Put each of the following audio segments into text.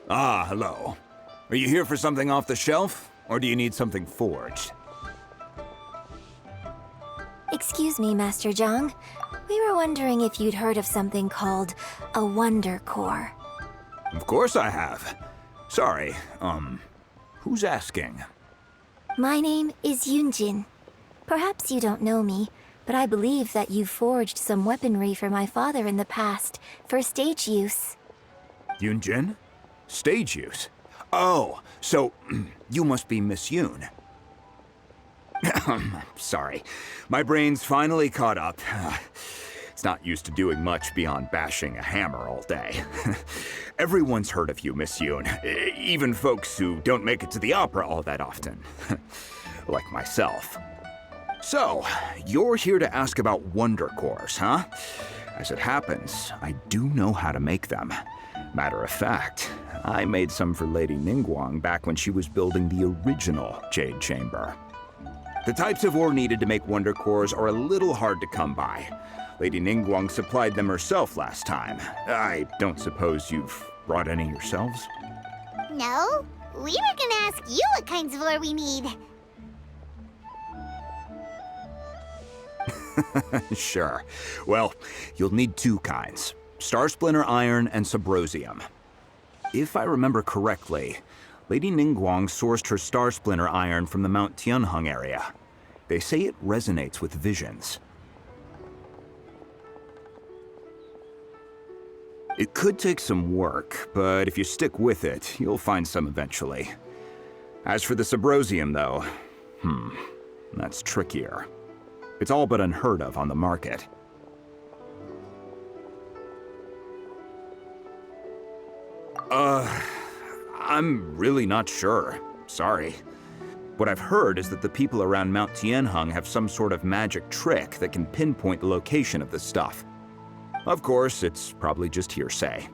Ah, hello. Are you here for something off the shelf, or do you need something forged? Excuse me, Master Zhang. We were wondering if you'd heard of something called a Wonder Core. Of course I have. Sorry, who's asking? My name is Yunjin. Perhaps you don't know me, but I believe that you forged some weaponry for my father in the past, for stage use. Yunjin? Stage use? Oh, so you must be Miss Yoon. Sorry, my brain's finally caught up. It's not used to doing much beyond bashing a hammer all day. Everyone's heard of you, Miss Yoon, even folks who don't make it to the opera all that often. Like myself. So, you're here to ask about Wonder Cores, huh? As it happens, I do know how to make them. Matter of fact, I made some for Lady Ningguang back when she was building the original Jade Chamber. The types of ore needed to make Wonder Cores are a little hard to come by. Lady Ningguang supplied them herself last time. I don't suppose you've brought any yourselves? No, we were gonna ask you what kinds of ore we need. Sure. Well, you'll need two kinds. Star Splinter Iron and Subrosium. If I remember correctly, Lady Ningguang sourced her Star Splinter Iron from the Mount Tianheng area. They say it resonates with visions. It could take some work, but if you stick with it, you'll find some eventually. As for the Subrosium, though, that's trickier. It's all but unheard of on the market. I'm really not sure. Sorry. What I've heard is that the people around Mount Tianheng have some sort of magic trick that can pinpoint the location of the stuff. Of course, it's probably just hearsay.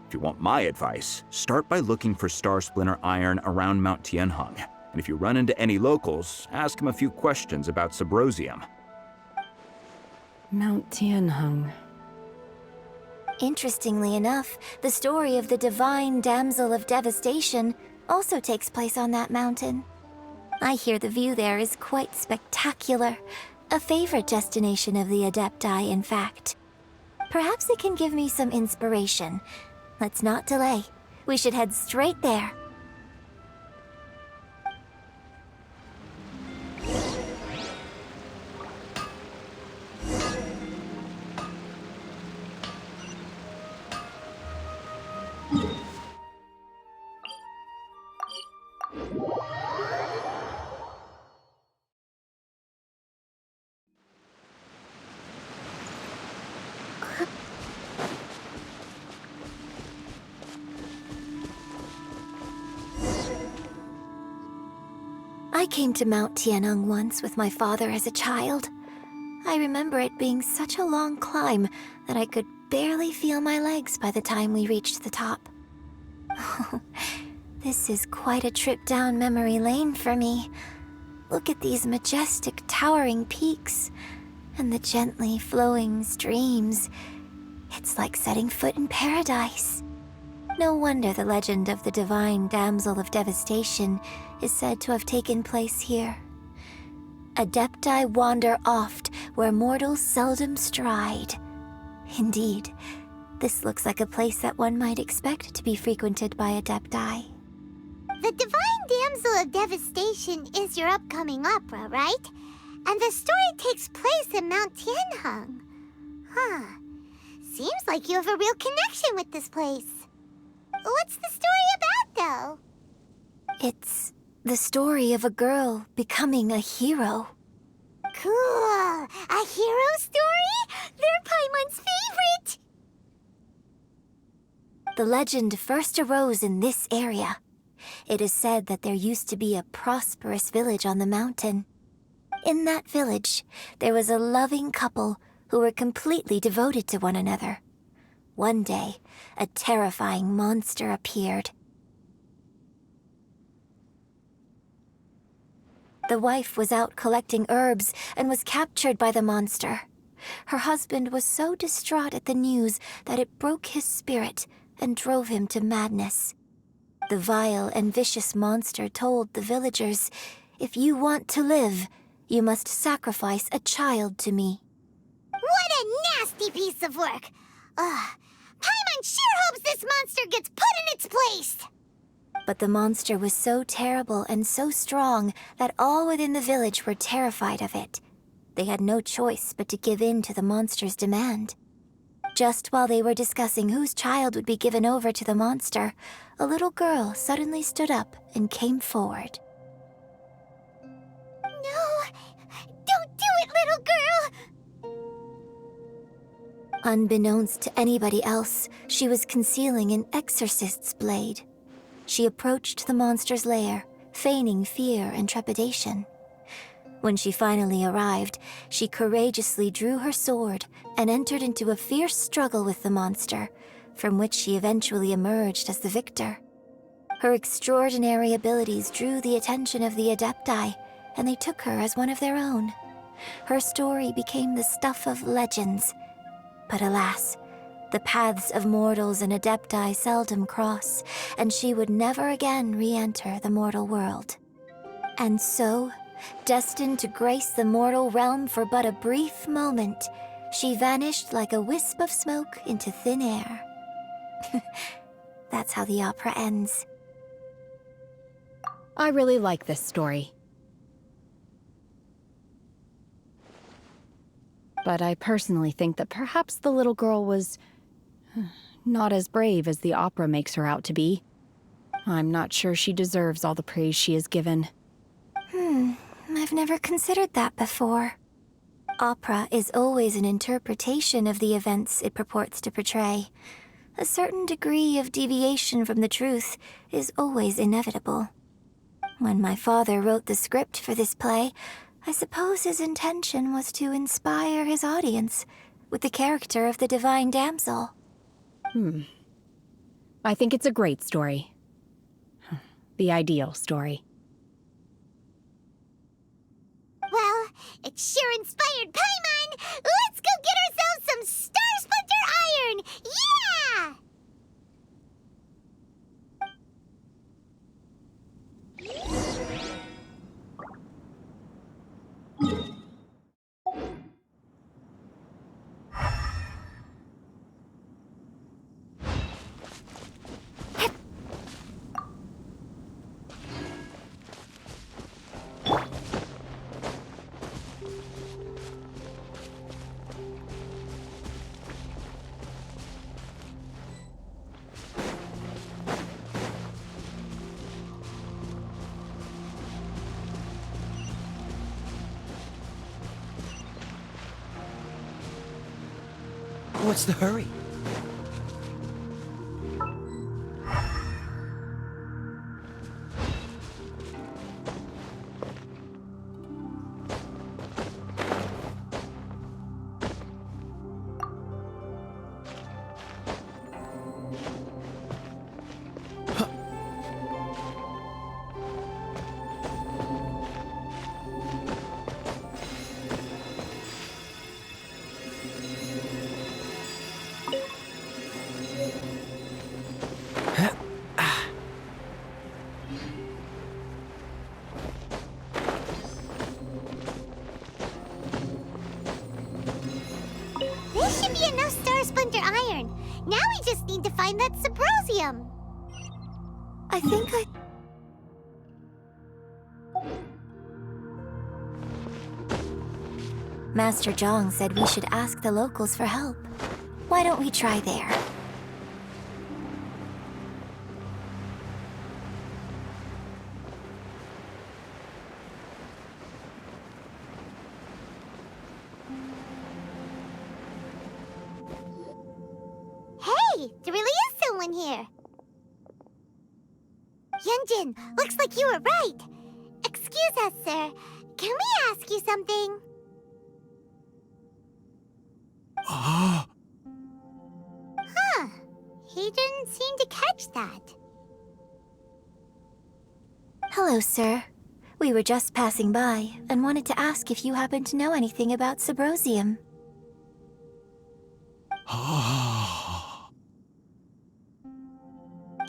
If you want my advice, start by looking for Star Splinter Iron around Mount Tianheng. And if you run into any locals, ask them a few questions about Subrosium. Mount Tianheng. Interestingly enough, the story of the divine damsel of devastation also takes place on that mountain. I hear the view there is quite spectacular. A favorite destination of the Adepti, in fact. Perhaps it can give me some inspiration. Let's not delay. We should head straight there. I came to Mount Tianheng once with my father as a child. I remember it being such a long climb that I could barely feel my legs by the time we reached the top. This is quite a trip down memory lane for me. Look at these majestic, towering peaks, and the gently flowing streams. It's like setting foot in paradise. No wonder the legend of the divine damsel of devastation is said to have taken place here. Adepti wander oft where mortals seldom stride. Indeed, this looks like a place that one might expect to be frequented by Adepti. The Divine Damsel of Devastation is your upcoming opera, right? And the story takes place in Mount Tianheng. Huh. Seems like you have a real connection with this place. What's the story about, though? It's the story of a girl becoming a hero. Cool. A hero story? They're Paimon's favorite! The legend first arose in this area. It is said that there used to be a prosperous village on the mountain. In that village, there was a loving couple who were completely devoted to one another. One day, a terrifying monster appeared. The wife was out collecting herbs and was captured by the monster. Her husband was so distraught at the news that it broke his spirit and drove him to madness. The vile and vicious monster told the villagers, "If you want to live, you must sacrifice a child to me." What a nasty piece of work! Ugh. Paimon sure hopes this monster gets put in its place! But the monster was so terrible and so strong that all within the village were terrified of it. They had no choice but to give in to the monster's demand. Just while they were discussing whose child would be given over to the monster, a little girl suddenly stood up and came forward. No! Don't do it, little girl! Unbeknownst to anybody else, she was concealing an exorcist's blade. She approached the monster's lair, feigning fear and trepidation. When she finally arrived, she courageously drew her sword and entered into a fierce struggle with the monster, from which she eventually emerged as the victor. Her extraordinary abilities drew the attention of the Adepti, and they took her as one of their own. Her story became the stuff of legends. But alas, the paths of mortals and Adepti seldom cross, and she would never again re-enter the mortal world. And so, destined to grace the mortal realm for but a brief moment, she vanished like a wisp of smoke into thin air. That's how the opera ends. I really like this story. But I personally think that perhaps the little girl was not as brave as the opera makes her out to be. I'm not sure she deserves all the praise she is given. I've never considered that before. Opera is always an interpretation of the events it purports to portray. A certain degree of deviation from the truth is always inevitable. When my father wrote the script for this play, I suppose his intention was to inspire his audience with the character of the divine damsel. I think it's a great story. The ideal story. Well, it sure inspired Paimon! Let's go get ourselves some Star Splinter Iron! Yeah! What's the hurry? This should be enough Star Splinter Iron. Now we just need to find that Subrosium. I think Master Zhang said we should ask the locals for help. Why don't we try there? Hey, there really is someone here. Yunjin, looks like you were right. Excuse us, sir. Can we ask you something? Ah, Huh. He didn't seem to catch that. Hello, sir. We were just passing by and wanted to ask if you happen to know anything about Subrosium. ah.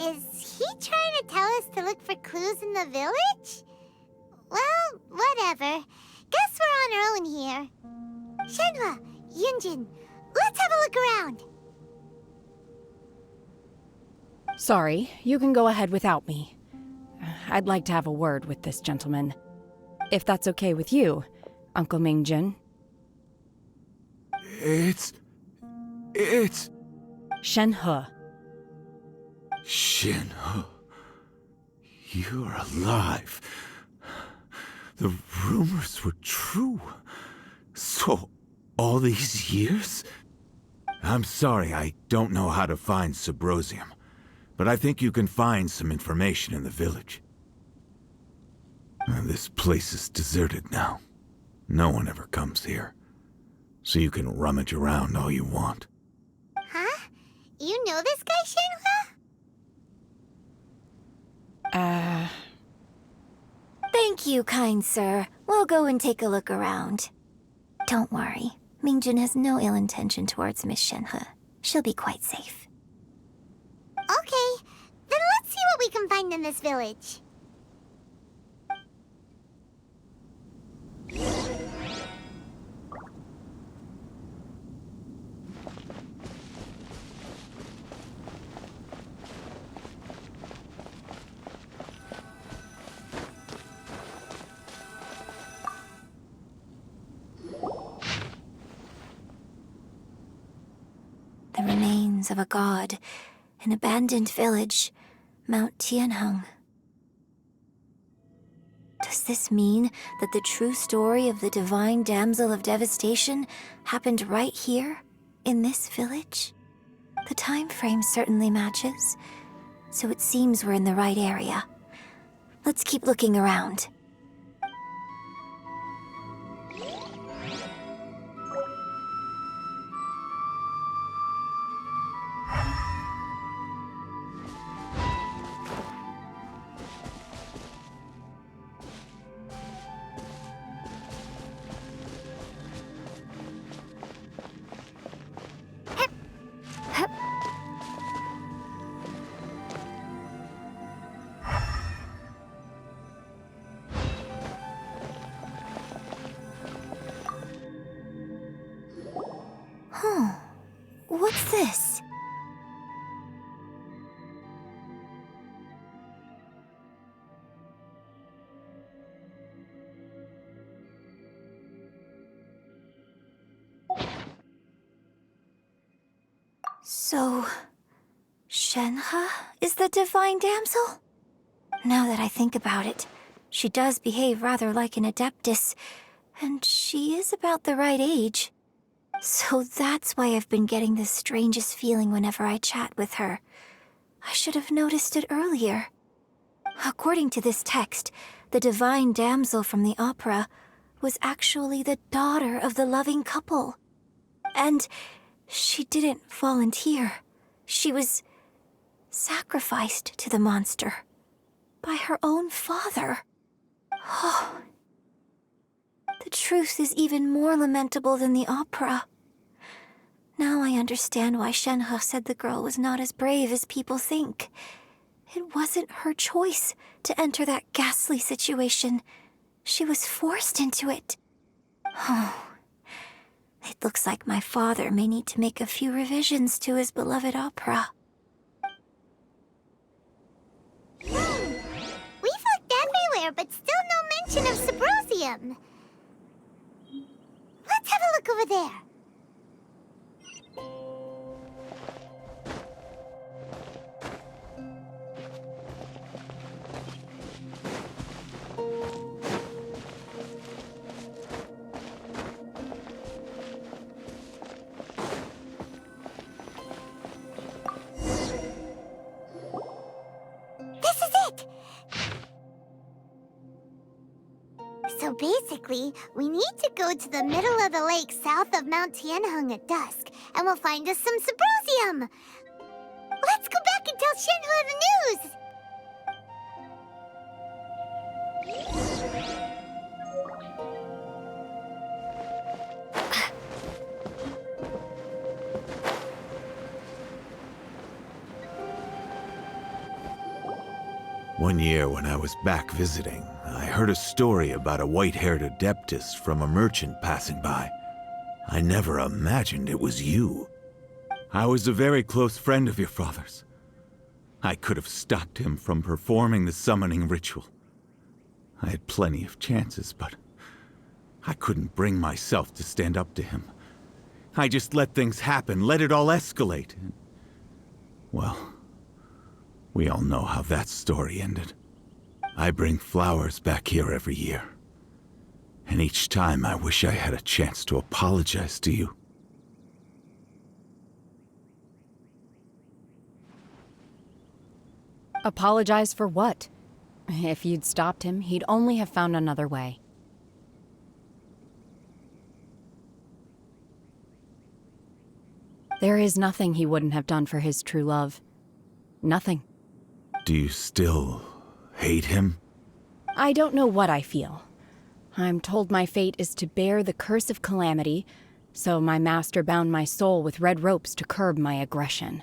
Is he trying to tell us to look for clues in the village? Well, whatever. Guess we're on our own here. Shenhua, Yunjin, let's have a look around. Sorry, you can go ahead without me. I'd like to have a word with this gentleman. If that's okay with you, Uncle Mingjin. It's Shenhe. Shinho. You're alive. The rumors were true. So, all these years? I'm sorry, I don't know how to find Subrosium, but I think you can find some information in the village. This place is deserted now. No one ever comes here. So you can rummage around all you want. Huh? You know this guy, Shenhua? Thank you, kind sir. We'll go and take a look around. Don't worry. Mingjin has no ill intention towards Miss Shenhe. She'll be quite safe. Okay, then let's see what we can find in this village. The remains of a god, an abandoned village, Mount Tianheng. Does this mean that the true story of the divine damsel of devastation happened right here, in this village? The time frame certainly matches, so it seems we're in the right area. Let's keep looking around. What's this? So, Shenhe is the divine damsel? Now that I think about it, she does behave rather like an adeptus, and she is about the right age. So that's why I've been getting the strangest feeling whenever I chat with her. I should have noticed it earlier. According to this text, the divine damsel from the opera was actually the daughter of the loving couple. And she didn't volunteer. She was sacrificed to the monster by her own father. Oh. The truth is even more lamentable than the opera. Now I understand why Shenhe said the girl was not as brave as people think. It wasn't her choice to enter that ghastly situation. She was forced into it. Oh. It looks like my father may need to make a few revisions to his beloved opera. We've looked everywhere, but still no mention of Subrosium. Let's have a look over there. This is it! So basically, we need to go to the middle of the lake south of Mount Tianheng at dusk, and we'll find us some Symbrozium. Let's go back and tell Shenhua the news! One year when I was back visiting, I heard a story about a white-haired adeptus from a merchant passing by. I never imagined it was you. I was a very close friend of your father's. I could have stopped him from performing the summoning ritual. I had plenty of chances, but I couldn't bring myself to stand up to him. I just let things happen, let it all escalate. Well, we all know how that story ended. I bring flowers back here every year. And each time I wish I had a chance to apologize to you. Apologize for what? If you'd stopped him, he'd only have found another way. There is nothing he wouldn't have done for his true love. Nothing. Do you still hate him? I don't know what I feel. I'm told my fate is to bear the curse of calamity, so my master bound my soul with red ropes to curb my aggression.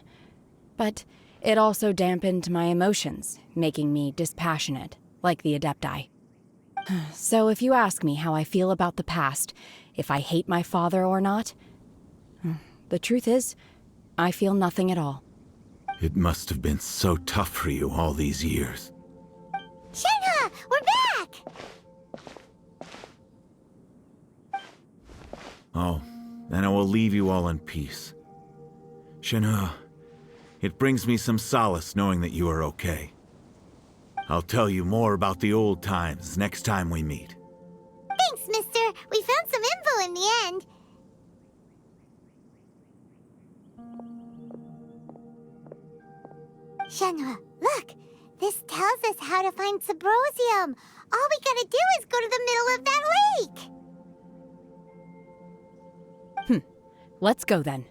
But it also dampened my emotions, making me dispassionate, like the Adepti. So if you ask me how I feel about the past, if I hate my father or not, the truth is, I feel nothing at all. It must have been so tough for you all these years. Shenhua, we're back! Oh, then I will leave you all in peace. Shenhua, it brings me some solace knowing that you are okay. I'll tell you more about the old times next time we meet. Thanks, mister. We found some info in the end. Shenhua, look! This tells us how to find Symbrozium. All we gotta do is go to the middle of that lake! Let's go then.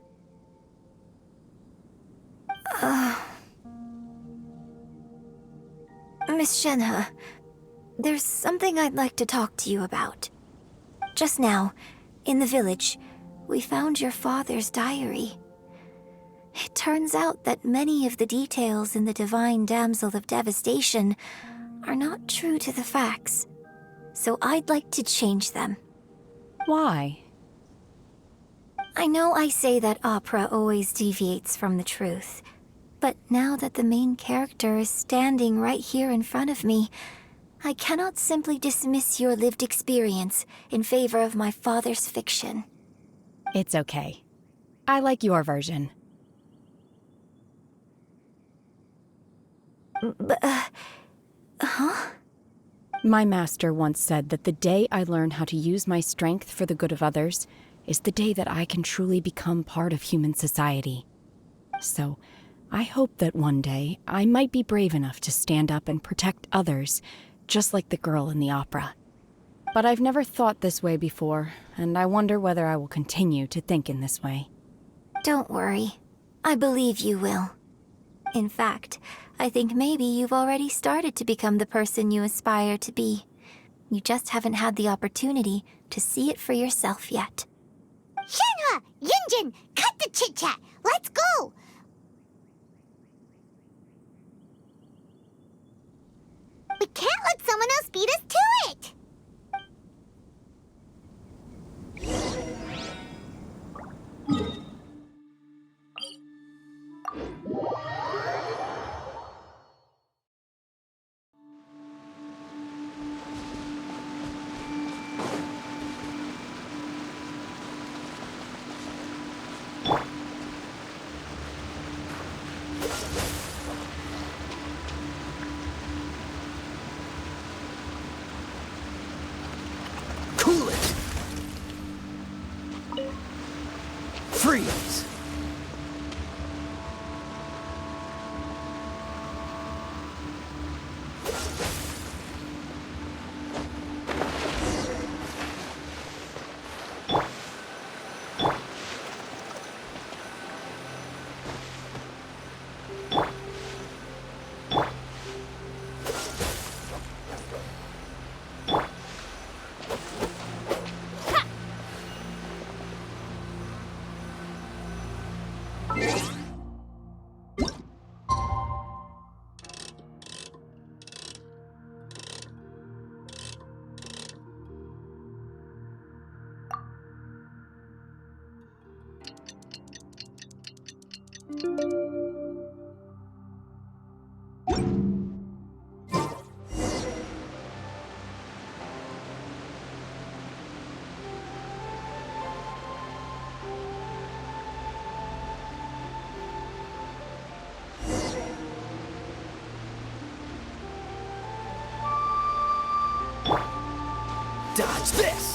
Miss Shenhe, there's something I'd like to talk to you about. Just now, in the village, we found your father's diary. It turns out that many of the details in the Divine Damsel of Devastation are not true to the facts, so I'd like to change them. Why? I know I say that opera always deviates from the truth, but now that the main character is standing right here in front of me, I cannot simply dismiss your lived experience in favor of my father's fiction. It's okay. I like your version. Huh? My master once said that the day I learn how to use my strength for the good of others is the day that I can truly become part of human society. So, I hope that one day I might be brave enough to stand up and protect others, just like the girl in the opera. But I've never thought this way before, and I wonder whether I will continue to think in this way. Don't worry. I believe you will. In fact, I think maybe you've already started to become the person you aspire to be. You just haven't had the opportunity to see it for yourself yet. Shenhua! Yunjin! Cut the chit-chat! Let's go! We can't let someone else beat us to it! Cool it! Freeze! Dodge this!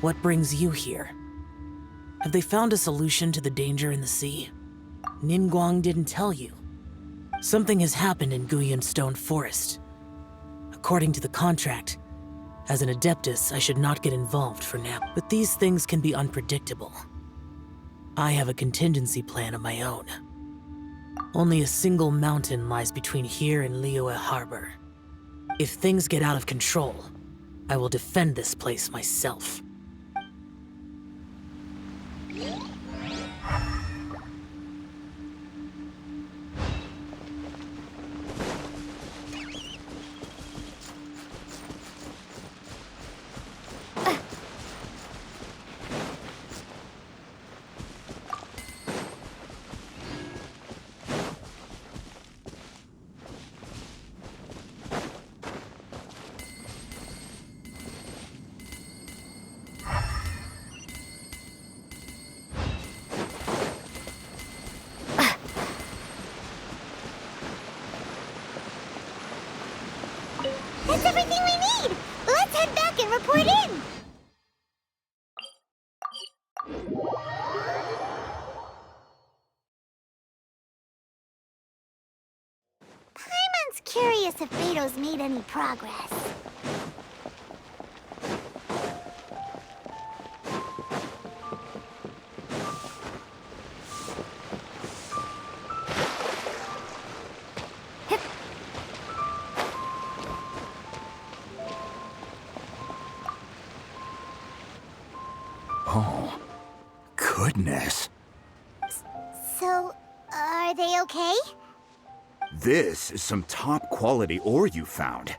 What brings you here? Have they found a solution to the danger in the sea? Ningguang didn't tell you. Something has happened in Guyan Stone Forest. According to the contract, as an Adeptus, I should not get involved for now. But these things can be unpredictable. I have a contingency plan of my own. Only a single mountain lies between here and Liyue Harbor. If things get out of control, I will defend this place myself. That's everything we need! Let's head back and report in! Paimon's curious if Beto's made any progress. Oh, goodness. So, are they okay? This is some top quality ore you found.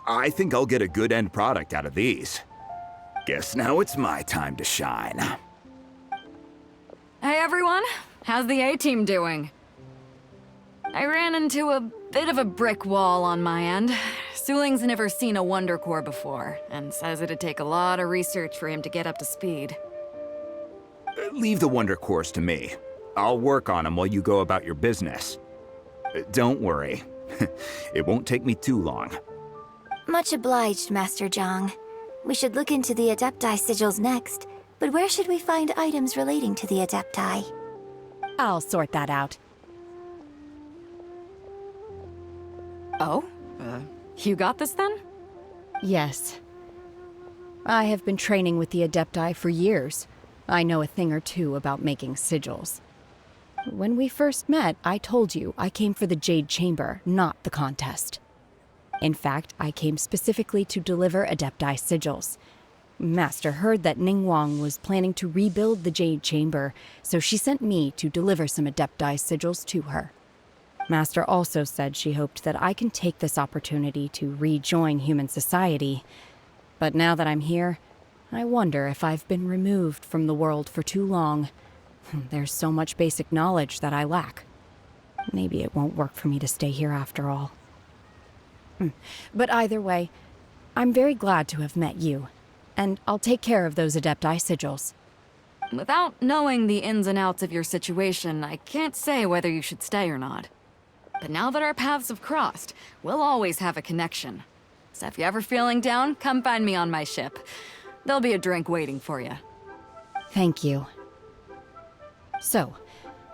I think I'll get a good end product out of these. Guess now it's my time to shine. Hey everyone, how's the A-team doing? I ran into a bit of a brick wall on my end. Suling's never seen a Wonder Core before, and says it'd take a lot of research for him to get up to speed. Leave the Wonder Cores to me. I'll work on them while you go about your business. Don't worry. It won't take me too long. Much obliged, Master Zhang. We should look into the Adepti sigils next, but where should we find items relating to the Adepti? I'll sort that out. Oh? You got this then? Yes. I have been training with the Adepti for years. I know a thing or two about making sigils. When we first met, I told you I came for the Jade Chamber, not the contest. In fact, I came specifically to deliver Adepti sigils. Master heard that Ningguang was planning to rebuild the Jade Chamber, so she sent me to deliver some Adepti sigils to her. Master also said she hoped that I can take this opportunity to rejoin human society. But now that I'm here, I wonder if I've been removed from the world for too long. There's so much basic knowledge that I lack. Maybe it won't work for me to stay here after all. But either way, I'm very glad to have met you, and I'll take care of those Adepti sigils. Without knowing the ins and outs of your situation, I can't say whether you should stay or not. But now that our paths have crossed, we'll always have a connection. So if you're ever feeling down, come find me on my ship. There'll be a drink waiting for you. Thank you. So,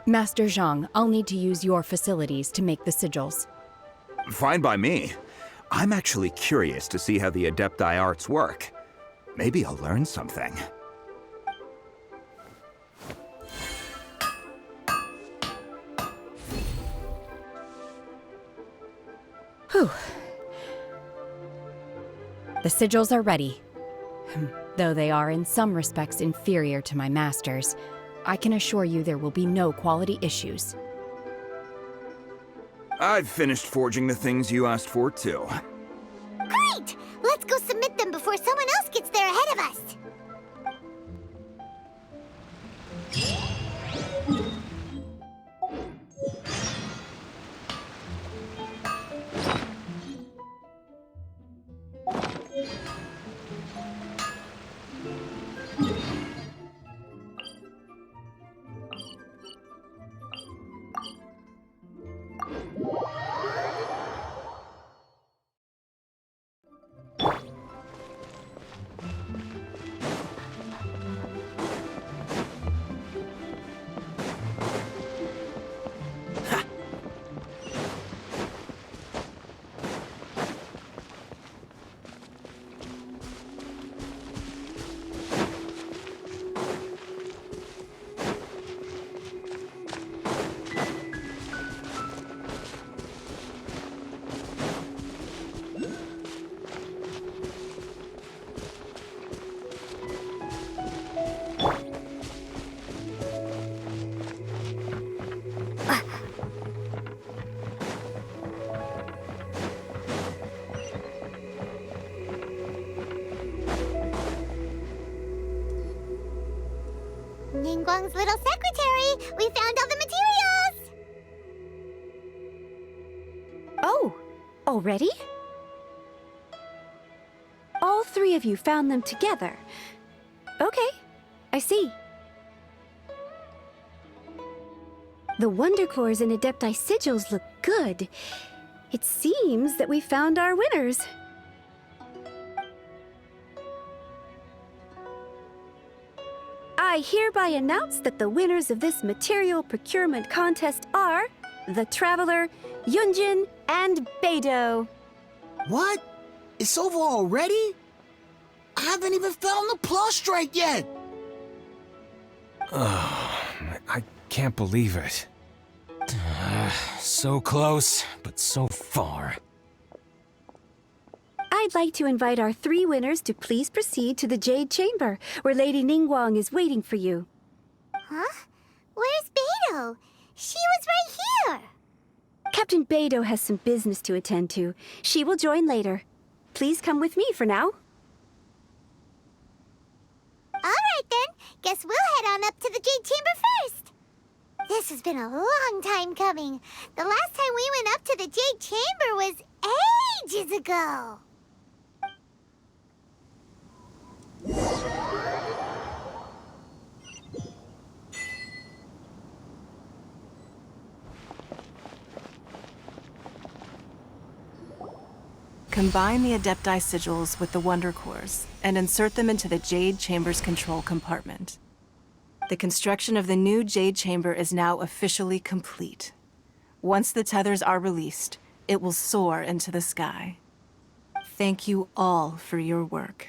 Master Zhang, I'll need to use your facilities to make the sigils. Fine by me. I'm actually curious to see how the Adepti arts work. Maybe I'll learn something. Whew. The sigils are ready. Though they are in some respects inferior to my master's. I can assure you there will be no quality issues. I've finished forging the things you asked for, too. Great! Let's go submit them before someone else gets there ahead of us. Ningguang's little secretary! We found all the materials! Oh, already? All three of you found them together. Okay, I see. The Wonder Cores and Adepti Sigils look good. It seems that we found our winners. I hereby announce that the winners of this material procurement contest are the Traveler, Yunjin, and Beidou. What? It's over already? I haven't even found the plus strike yet! I can't believe it. So close, but so far. I'd like to invite our three winners to please proceed to the Jade Chamber, where Lady Ningguang is waiting for you. Huh? Where's Beidou? She was right here! Captain Beidou has some business to attend to. She will join later. Please come with me for now. Alright then, guess we'll head on up to the Jade Chamber first. This has been a long time coming. The last time we went up to the Jade Chamber was ages ago. Combine the Adepti Sigils with the Wonder Cores and insert them into the Jade Chamber's control compartment. The construction of the new Jade Chamber is now officially complete. Once the tethers are released, it will soar into the sky. Thank you all for your work.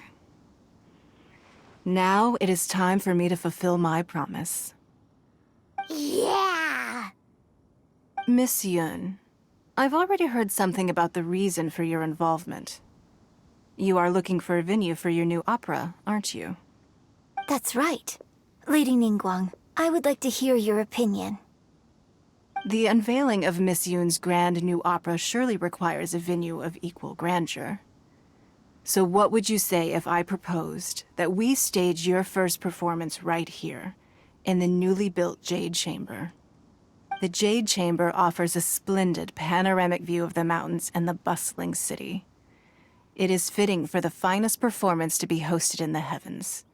Now it is time for me to fulfill my promise. Yeah! Miss Yun, I've already heard something about the reason for your involvement. You are looking for a venue for your new opera, aren't you? That's right. Lady Ningguang, I would like to hear your opinion. The unveiling of Miss Yun's grand new opera surely requires a venue of equal grandeur. So what would you say if I proposed that we stage your first performance right here, in the newly built Jade Chamber? The Jade Chamber offers a splendid panoramic view of the mountains and the bustling city. It is fitting for the finest performance to be hosted in the heavens.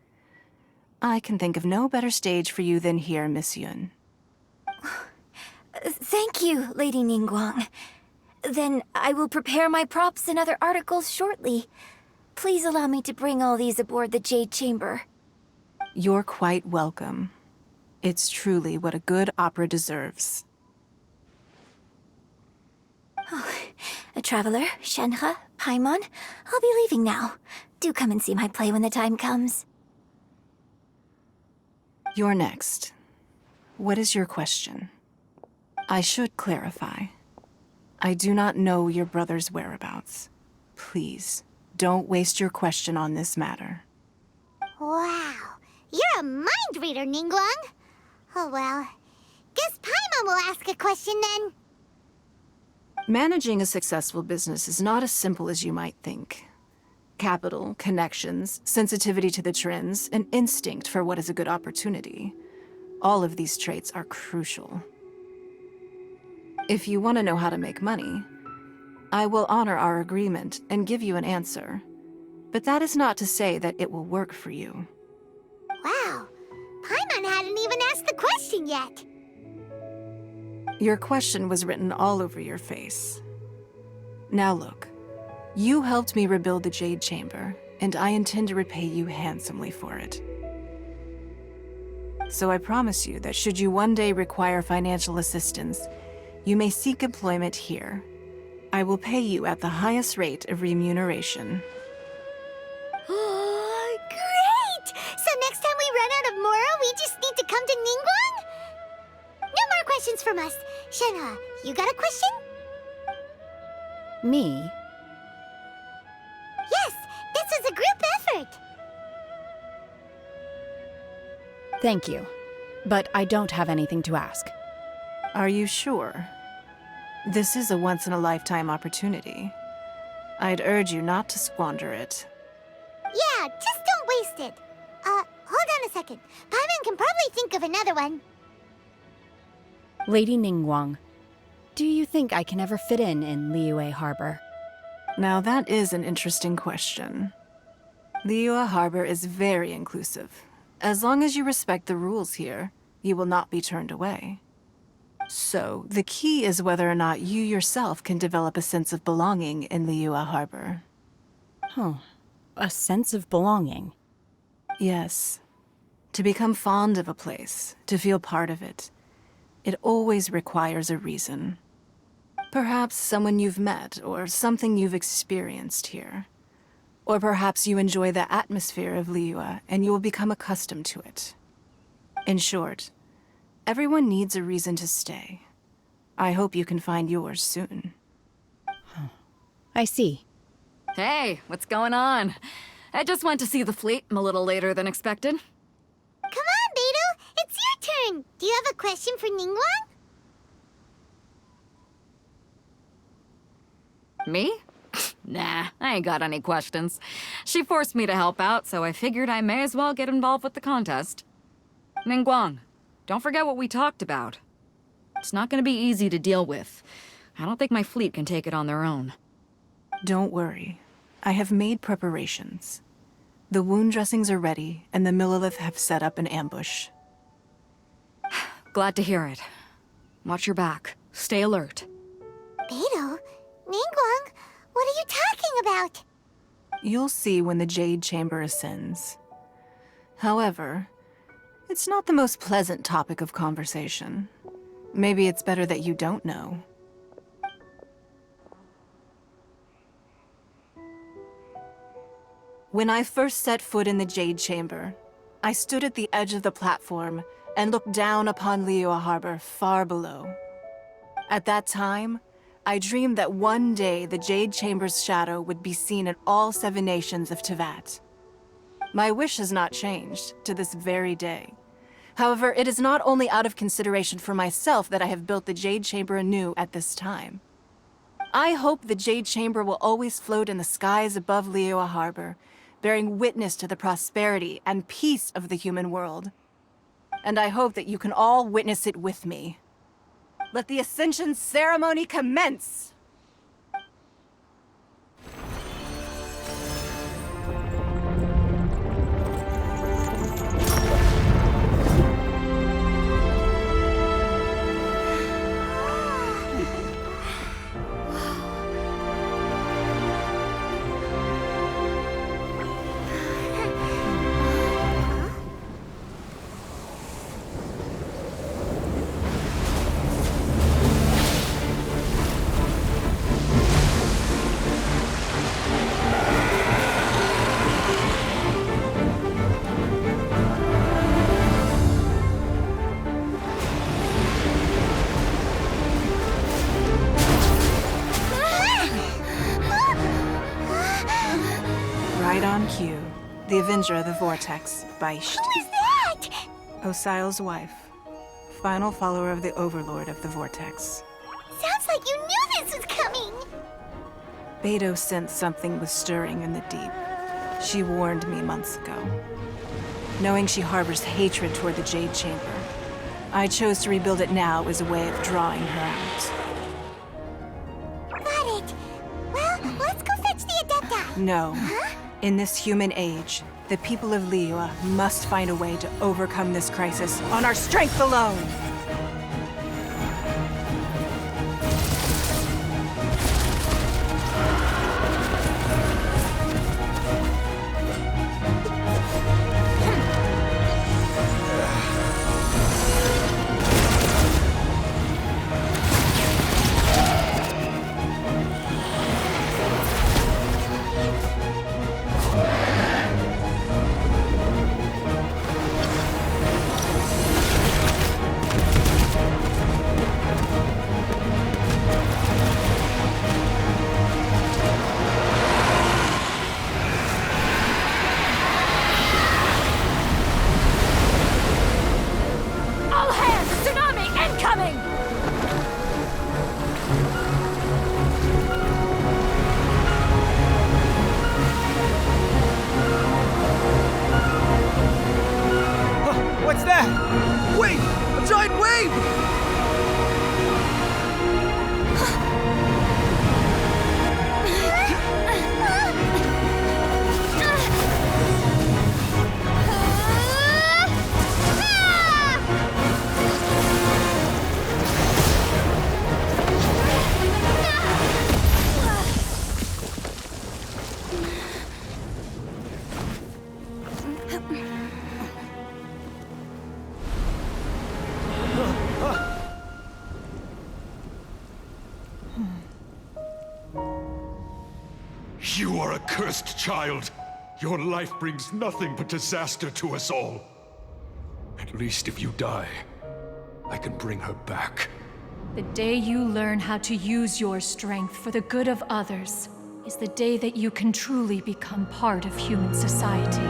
I can think of no better stage for you than here, Miss Yun. Thank you, Lady Ningguang. Then I will prepare my props and other articles shortly. Please allow me to bring all these aboard the Jade Chamber. You're quite welcome. It's truly what a good opera deserves. Traveler, Shenhe, Paimon, I'll be leaving now. Do come and see my play when the time comes. You're next. What is your question? I should clarify. I do not know your brother's whereabouts. Please, don't waste your question on this matter. Wow, you're a mind reader, Ningguang. Oh well. Guess Paimon will ask a question then. Managing a successful business is not as simple as you might think. Capital, connections, sensitivity to the trends, and instinct for what is a good opportunity. All of these traits are crucial. If you want to know how to make money, I will honor our agreement and give you an answer. But that is not to say that it will work for you. Wow. Paimon hadn't even asked the question yet. Your question was written all over your face. Now look, you helped me rebuild the Jade Chamber, and I intend to repay you handsomely for it. So I promise you that should you one day require financial assistance, you may seek employment here. I will pay you at the highest rate of remuneration. Oh, great! So next time we run out of Moro, we just need to come to Ningguang? No more questions from us. Shenhe, you got a question? Me? Yes, this is a group effort. Thank you. But I don't have anything to ask. Are you sure? This is a once-in-a-lifetime opportunity. I'd urge you not to squander it. Yeah, just don't waste it. Hold on a second. Paimon can probably think of another one. Lady Ningguang, do you think I can ever fit in Liyue Harbor? Now that is an interesting question. Liyue Harbor is very inclusive. As long as you respect the rules here, you will not be turned away. So, the key is whether or not you yourself can develop a sense of belonging in Liyue Harbor. Huh. A sense of belonging. Yes. To become fond of a place, to feel part of it, it always requires a reason. Perhaps someone you've met, or something you've experienced here. Or perhaps you enjoy the atmosphere of Liyue, and you will become accustomed to it. In short, everyone needs a reason to stay. I hope you can find yours soon. I see. Hey, what's going on? I just went to see the fleet a little later than expected. Come on, Beidou. It's your turn. Do you have a question for Ningguang? Me? Nah, I ain't got any questions. She forced me to help out, so I figured I may as well get involved with the contest. Ningguang, don't forget what we talked about. It's not gonna be easy to deal with. I don't think my fleet can take it on their own. Don't worry. I have made preparations. The wound dressings are ready, and the Millelith have set up an ambush. Glad to hear it. Watch your back. Stay alert. Beidou? Ningguang? What are you talking about? You'll see when the Jade Chamber ascends. However, it's not the most pleasant topic of conversation. Maybe it's better that you don't know. When I first set foot in the Jade Chamber, I stood at the edge of the platform and looked down upon Liyue Harbor far below. At that time, I dreamed that one day the Jade Chamber's shadow would be seen in all 7 nations of Teyvat. My wish has not changed to this very day. However, it is not only out of consideration for myself that I have built the Jade Chamber anew at this time. I hope the Jade Chamber will always float in the skies above Liyue Harbor, bearing witness to the prosperity and peace of the human world. And I hope that you can all witness it with me. Let the Ascension ceremony commence! Right on cue. The Avenger of the Vortex, Beisht. Who is that? Osial's wife. final follower of the Overlord of the Vortex. Sounds like you knew this was coming! Beidou sensed something was stirring in the deep. She warned me months ago. Knowing she harbors hatred toward the Jade Chamber, I chose to rebuild it now as a way of drawing her out. Got it! Well, let's go fetch the Adepta! No. In this human age, the people of Liyue must find a way to overcome this crisis on our strength alone! What's that? Wait! A giant wave! You are a cursed child. Your life brings nothing but disaster to us all. At least if you die, I can bring her back. The day you learn how to use your strength for the good of others is the day that you can truly become part of human society.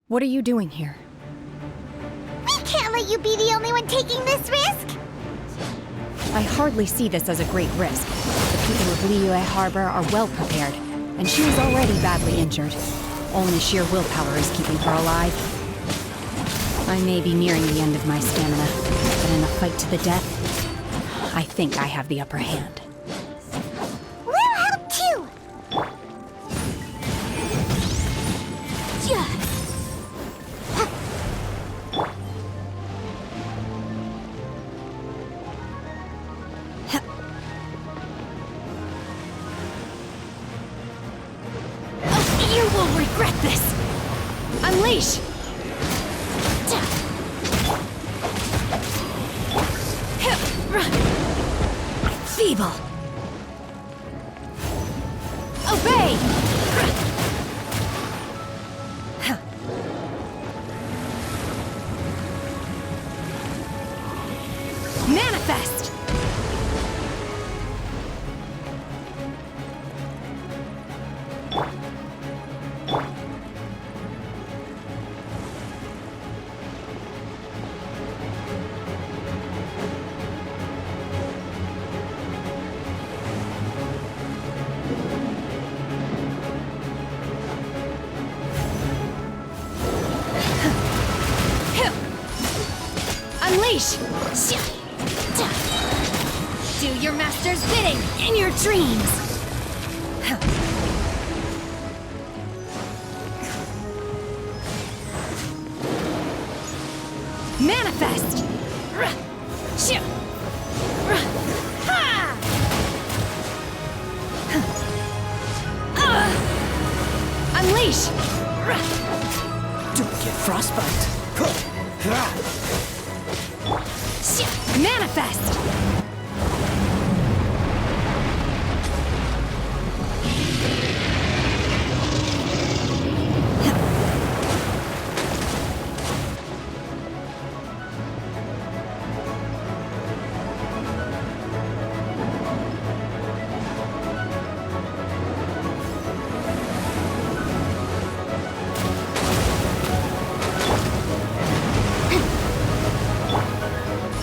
What are you doing here? We can't let you be the only one taking this risk! I hardly see this as a great risk. The people of Liyue Harbor are well prepared, and she is already badly injured. Only sheer willpower is keeping her alive. I may be nearing the end of my stamina, but in a fight to the death, I think I have the upper hand. We'll help too! Yeah. You will regret this! Unleash! Feeble! Obey! Manifest! Unleash! Do your master's bidding in your dreams! Manifest! Unleash! Don't get frostbite. Manifest!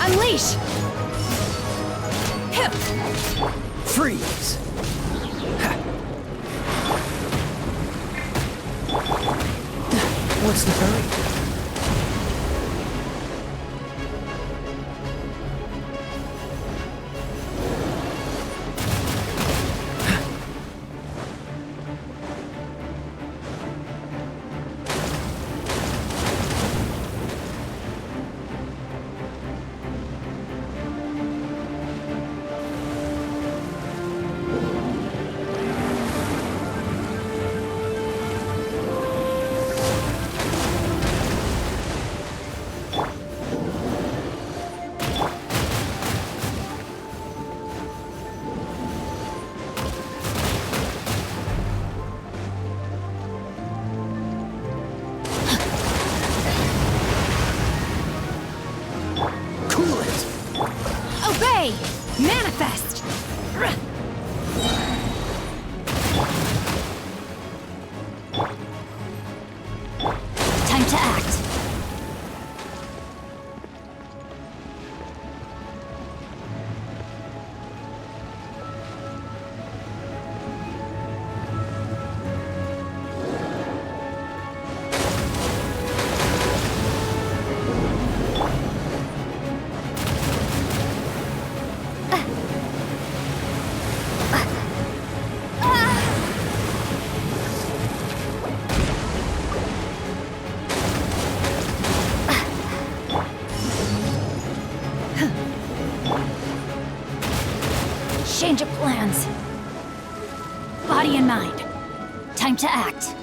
Unleash! Freeze! What's the hurry? Obey! Manifest! Time to act. Change of plans. Body and mind. Time to act.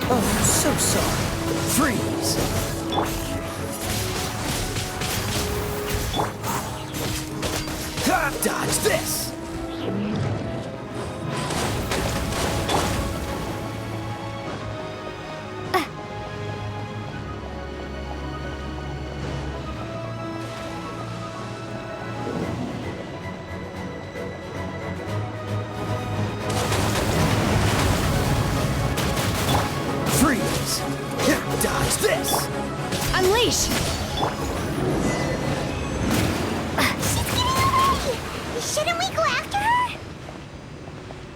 Oh, so sorry. Freeze! Dodge this! Dodge this! Unleash! She's getting away! Shouldn't we go after her?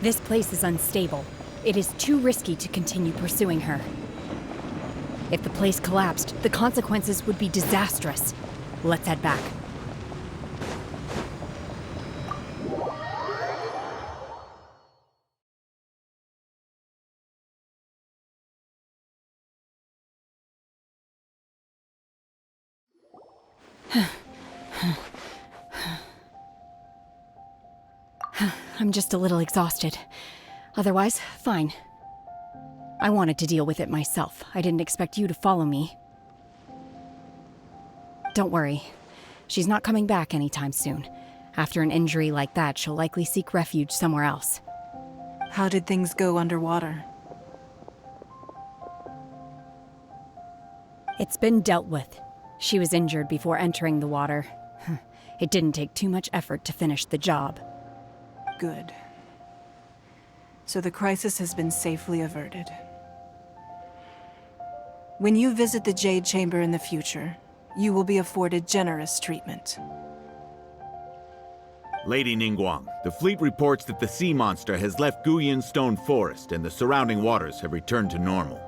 This place is unstable. It is too risky to continue pursuing her. If the place collapsed, the consequences would be disastrous. Let's head back. I'm just a little exhausted. Otherwise, fine. I wanted to deal with it myself. I didn't expect you to follow me. Don't worry. She's not coming back anytime soon. After an injury like that, she'll likely seek refuge somewhere else. How did things go underwater? It's been dealt with. She was injured before entering the water. It didn't take too much effort to finish the job. Good. So the crisis has been safely averted. When you visit the Jade Chamber in the future, you will be afforded generous treatment. Lady Ningguang, the fleet reports that the sea monster has left Guyan Stone Forest and the surrounding waters have returned to normal.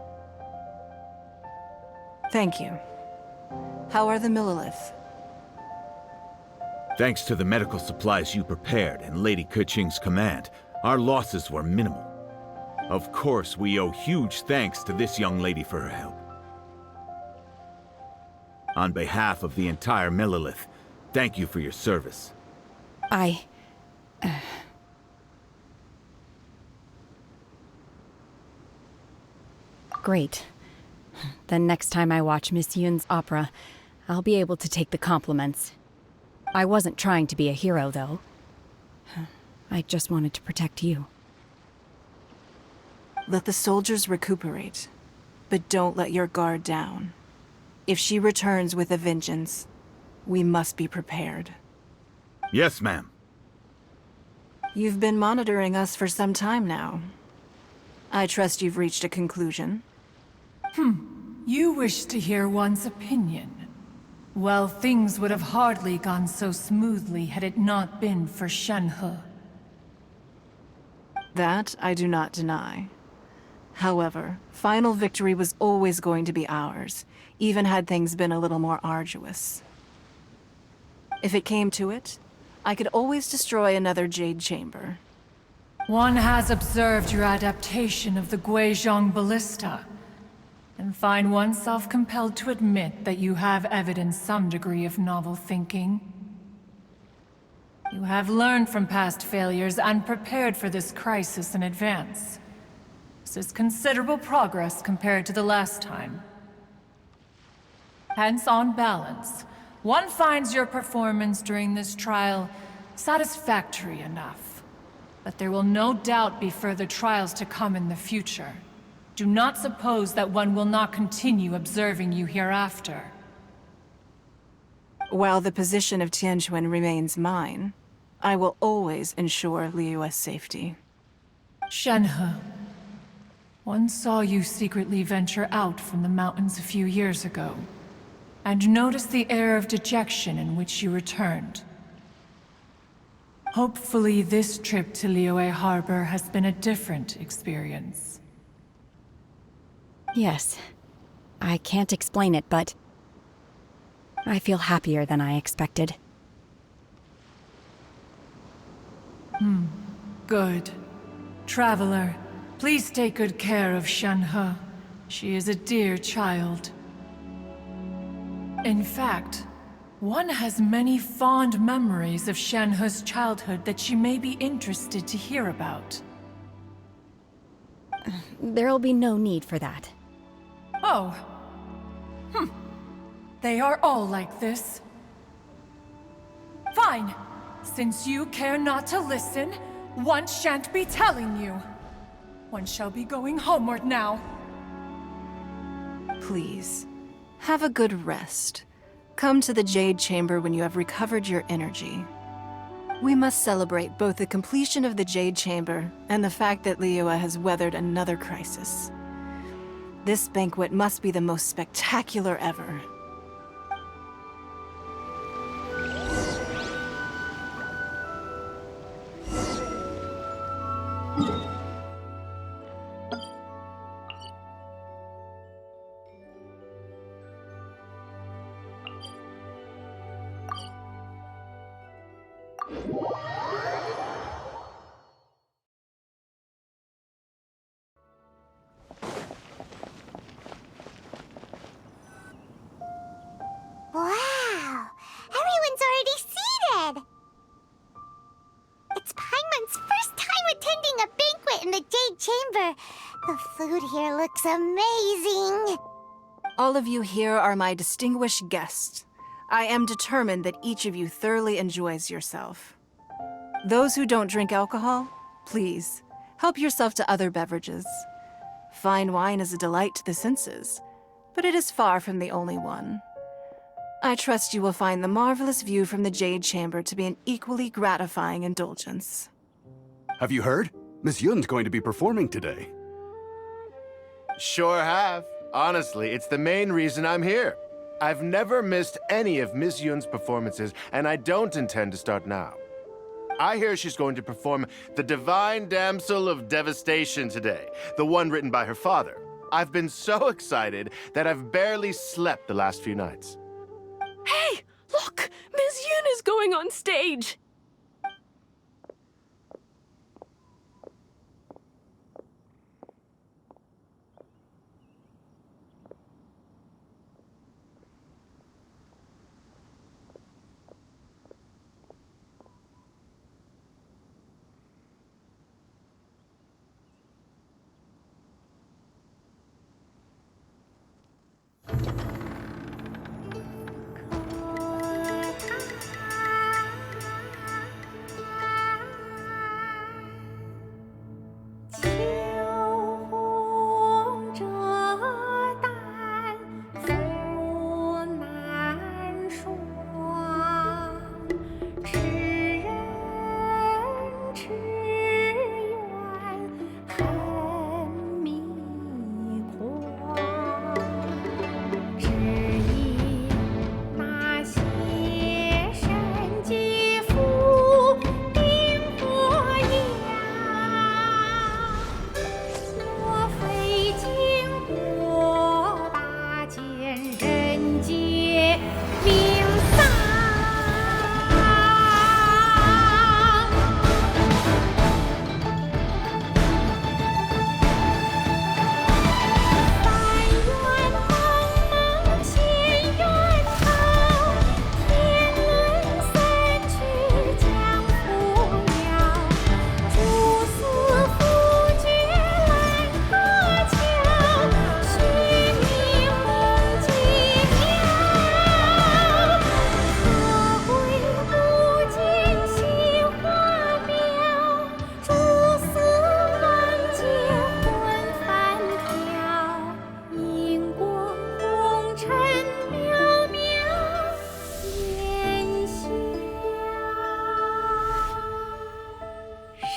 Thank you. How are the Millilith? Thanks to the medical supplies you prepared and Lady Keqing's command, our losses were minimal. Of course, we owe huge thanks to this young lady for her help. On behalf of the entire Millilith, thank you for your service. Great. Then next time I watch Miss Yun's opera, I'll be able to take the compliments. I wasn't trying to be a hero, though. I just wanted to protect you. Let the soldiers recuperate, but don't let your guard down. If she returns with a vengeance, we must be prepared. Yes, ma'am. You've been monitoring us for some time now. I trust you've reached a conclusion. You wish to hear one's opinion. Well, things would have hardly gone so smoothly had it not been for Shenhe. That I do not deny. However, final victory was always going to be ours, even had things been a little more arduous. If it came to it, I could always destroy another Jade Chamber. One has observed your adaptation of the Guizhong ballista, and find oneself compelled to admit that you have evidenced some degree of novel thinking. You have learned from past failures and prepared for this crisis in advance. This is considerable progress compared to the last time. Hence, on balance, one finds your performance during this trial satisfactory enough. But there will no doubt be further trials to come in the future. Do not suppose that one will not continue observing you hereafter. While the position of Tianquan remains mine, I will always ensure liyue's safety. Shenhe, one saw you secretly venture out from the mountains a few years ago, and noticed the air of dejection in which you returned. Hopefully this trip to Liyue Harbor has been a different experience. Yes. I can't explain it, but I feel happier than I expected. Good. Traveler, please take good care of Shenhe. She is a dear child. In fact, one has many fond memories of Shenhe's childhood that she may be interested to hear about. There'll be no need for that. Oh. They are all like this. Fine. Since you care not to listen, one shan't be telling you. One shall be going homeward now. Please, have a good rest. Come to the Jade Chamber when you have recovered your energy. We must celebrate both the completion of the Jade Chamber and the fact that liyue has weathered another crisis. This banquet must be the most spectacular ever. Wow! Everyone's already seated! It's Paimon's first time attending a banquet in the Jade Chamber. The food here looks amazing. All of you here are my distinguished guests. I am determined that each of you thoroughly enjoys yourself. Those who don't drink alcohol, please, help yourself to other beverages. Fine wine is a delight to the senses, but it is far from the only one. I trust you will find the marvelous view from the Jade Chamber to be an equally gratifying indulgence. Have you heard? Miss Yun's going to be performing today. Sure have. Honestly, it's the main reason I'm here. I've never missed any of Miss Yun's performances, and I don't intend to start now. I hear she's going to perform The Divine Damsel of Devastation today, the one written by her father. I've been so excited that I've barely slept the last few nights. Hey, look! Ms. Yun is going on stage!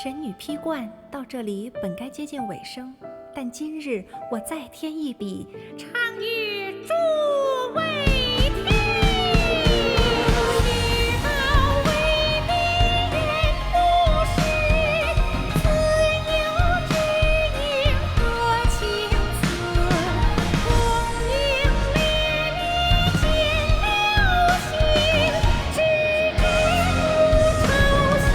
神女披冠到这里本该接近尾声，但今日我再添一笔，唱与诸位听。世道未必人不识，自有知音和情思。功名烈烈见了心，只知不愁心。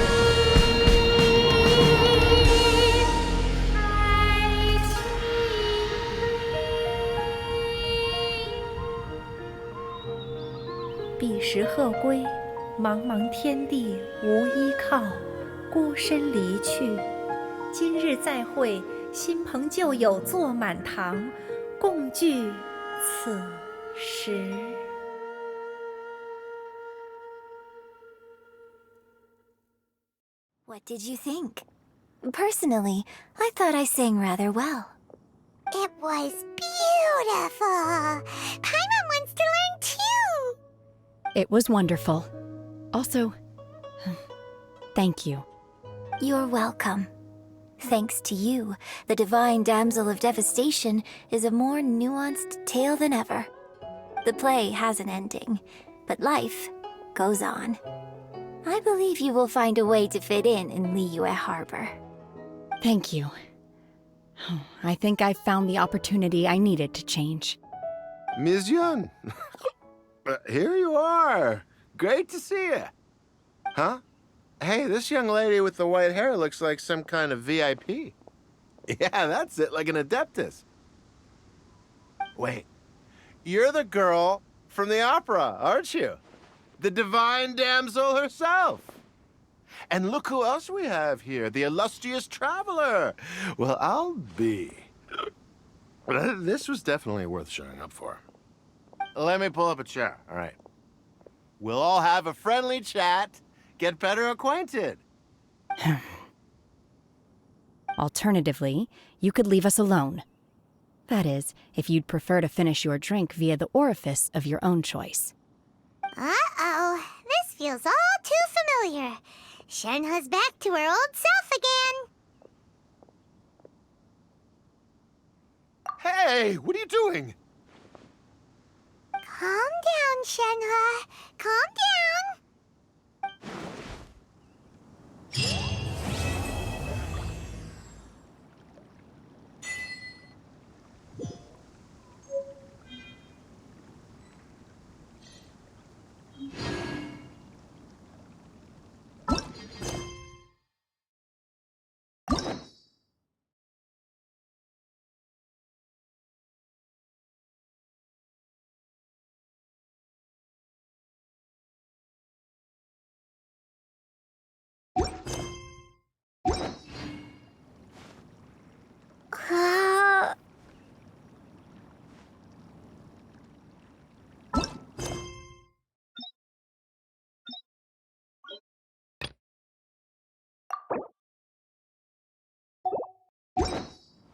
彼时鹤归，茫茫天地无依靠，孤身离去。今日再会，新朋旧友坐满堂，共聚此时。What did you think? Personally, I thought I sang rather well. It was beautiful. Paimon wants to learn too. It was wonderful. Also, thank you. You're welcome. Thanks to you, the Divine Damsel of Devastation is a more nuanced tale than ever. The play has an ending, but life goes on. I believe you will find a way to fit in Liyue Harbor. Thank you. I think I've found the opportunity I needed to change. Ms. Yun, here you are. Great to see you. Huh? Hey, this young lady with the white hair looks like some kind of VIP. Yeah, that's it, like an Adeptus. Wait, you're the girl from the opera, aren't you? The Divine Damsel herself. And look who else we have here, the illustrious traveler. Well, I'll be. This was definitely worth showing up for. Let me pull up a chair, all right. We'll all have a friendly chat, get better acquainted. Alternatively, you could leave us alone. That is, if you'd prefer to finish your drink via the orifice of your own choice. Uh-oh, this feels all too familiar. Shenhe's back to her old self again. Hey, what are you doing? Calm down, Shenhe. Calm down.